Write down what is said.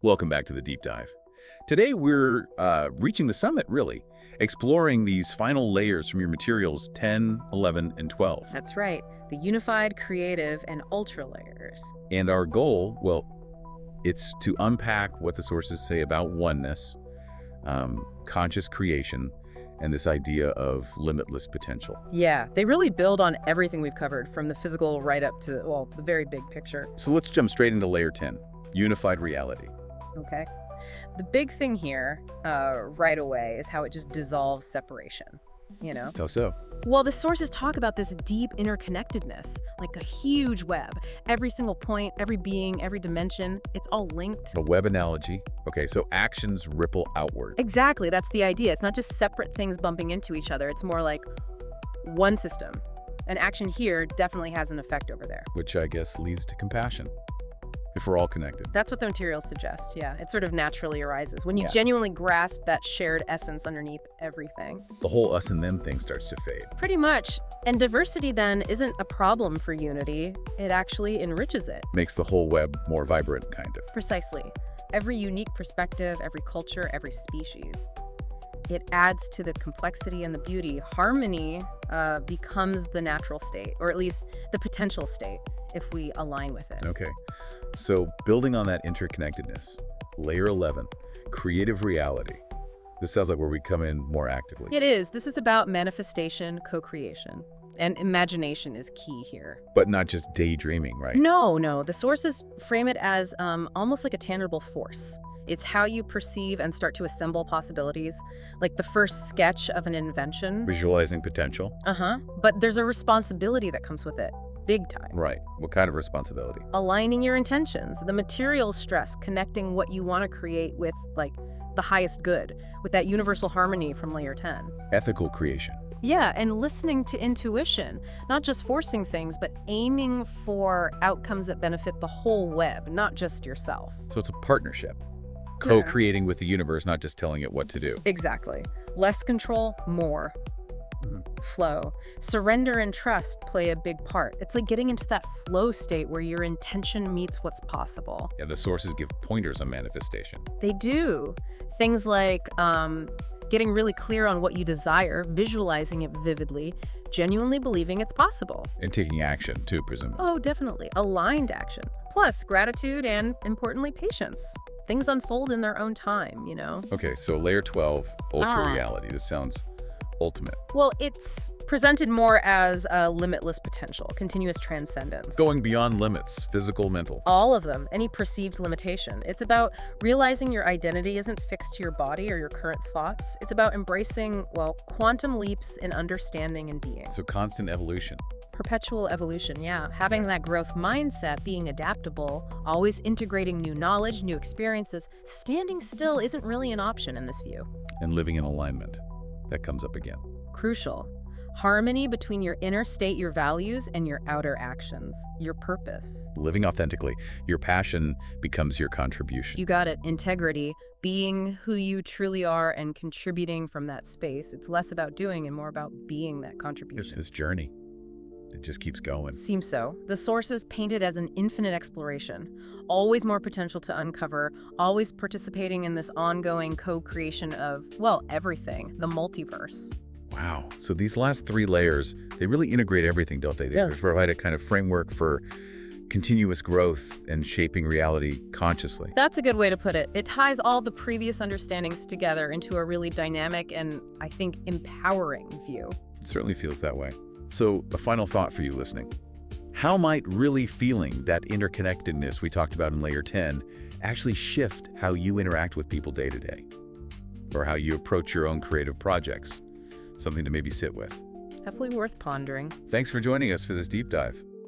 Welcome back to the deep dive. Today we're reaching the summit, really, exploring these final layers from your materials 10, 11, and 12. That's right, the unified, creative, and ultra layers. And our goal, well, it's to unpack what the sources say about oneness, conscious creation, and this idea of limitless potential. Yeah, they really build on everything we've covered, from the physical right up to, well, the very big picture. So let's jump straight into layer 10, unified reality. Okay. The big thing here, right away, is how it just dissolves separation, you know? How so? Well, the sources talk about this deep interconnectedness, like a huge web. Every single point, every being, every dimension, it's all linked. A web analogy. Okay, so actions ripple outward. Exactly, that's the idea. It's not just separate things bumping into each other. It's more like one system. An action here definitely has an effect over there. Which I guess leads to compassion, if we're all connected. That's what the materials suggest, yeah. It sort of naturally arises when you Yeah. genuinely grasp that shared essence underneath everything. The whole us and them thing starts to fade. Pretty much. And diversity then isn't a problem for unity. It actually enriches it. Makes the whole web more vibrant, kind of. Precisely. Every unique perspective, every culture, every species. It adds to the complexity and the beauty. Harmony becomes the natural state, or at least the potential state, if we align with it. Okay, so building on that interconnectedness, layer 11, creative reality. This sounds like where we come in more actively. It is. This is about manifestation, co-creation. And imagination is key here. But not just daydreaming, right? No. The sources frame it as almost like a tangible force. It's how you perceive and start to assemble possibilities, like the first sketch of an invention. Visualizing potential. But there's a responsibility that comes with it, big time. Right. What kind of responsibility? Aligning your intentions, the materials stress, connecting what you want to create with, like, the highest good, with that universal harmony from layer 10. Ethical creation. Yeah, and listening to intuition, not just forcing things, but aiming for outcomes that benefit the whole web, not just yourself. So it's a partnership. Co-creating with the universe, not just telling it what to do. Exactly. Less control, more flow. Surrender and trust play a big part. It's like getting into that flow state where your intention meets what's possible. Yeah, the sources give pointers on manifestation. They do. Things like getting really clear on what you desire, visualizing it vividly, genuinely believing it's possible. And taking action, too, presumably. Oh, definitely. Aligned action. Plus, gratitude and, importantly, patience. Things unfold in their own time, you know? Okay, so layer 12, ultra reality. This sounds ultimate. Well, it's presented more as a limitless potential, continuous transcendence. Going beyond limits, physical, mental. All of them, any perceived limitation. It's about realizing your identity isn't fixed to your body or your current thoughts. It's about embracing, well, quantum leaps in understanding and being. So constant evolution. Perpetual evolution, yeah. Having that growth mindset, being adaptable, always integrating new knowledge, new experiences. Standing still isn't really an option in this view. And living in alignment. That comes up again. Crucial. Harmony between your inner state, your values, and your outer actions, your purpose. Living authentically. Your passion becomes your contribution. You got it. Integrity, being who you truly are and contributing from that space. It's less about doing and more about being that It's contribution. this journey. It just keeps going. Seems so. The sources paint it as an infinite exploration. Always more potential to uncover, always participating in this ongoing co-creation of, well, everything, the multiverse. Wow. So these last 3 layers, they really integrate everything, don't they? They Yeah. provide a kind of framework for continuous growth and shaping reality consciously. That's a good way to put it. It ties all the previous understandings together into a really dynamic and, I think, empowering view. It certainly feels that way. So a final thought for you listening. How might really feeling that interconnectedness we talked about in layer 10 actually shift how you interact with people day to day? Or how you approach your own creative projects? Something to maybe sit with. Definitely worth pondering. Thanks for joining us for this deep dive.